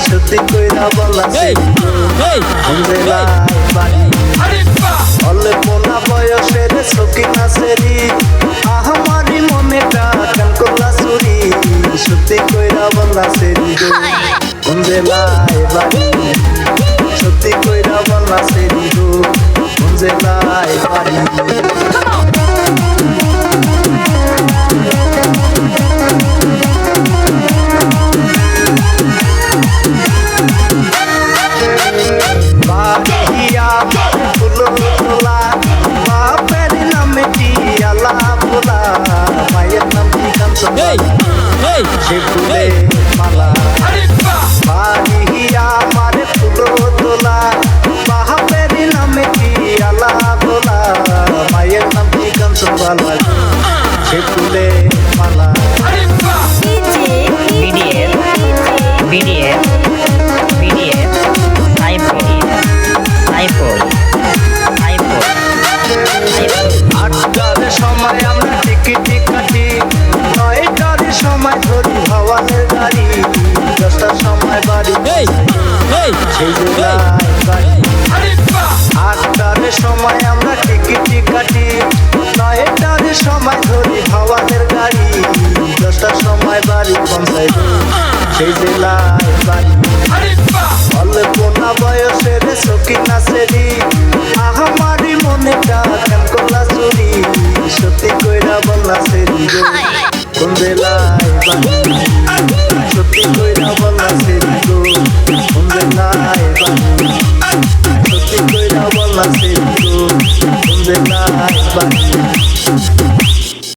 সত্যি কইরা বলা অল্প না বয়সের সখী নাচেরি আমারি মনেটা কেন করলা চুরি সত্যি কইরা বলা সেরি কোন জেলায় বাড়ি সত্যি কইরা বলা সেরি কোন জেলায় বাড়ি ফুলে মালা বাড়িয়া মারে ফুলো তোলা বাহাপের নামে কি আলা তোলা মায়ের নাম কি কাঞ্চনবালা সে ফুলে মালা আটটার সময় আমরা টিকিট কাটি, 9টার সময় ধরি ভবানের গাড়ি, 10টার সময় বাড়ি সেই জেলায় বাড়ি। 8টার সময় আমরা টিকিট কাটি, 9টার সময় ধরি ভবানের গাড়ি, 10টার সময় বাড়ি পৌঁছাই সেই জেলায় বাড়ি। অল্প না বয়সের সখী নাচেরি আমারি মনেটা কেন করলা চুরি সত্যি কইরা বললা সেরি কোন জেলায় বাড়ি সত্যি কইরা বললা সেরি কোন জেলায় বাড়ি সত্যি কইরা বললা সেরি কোন জেলায় বাড়ি।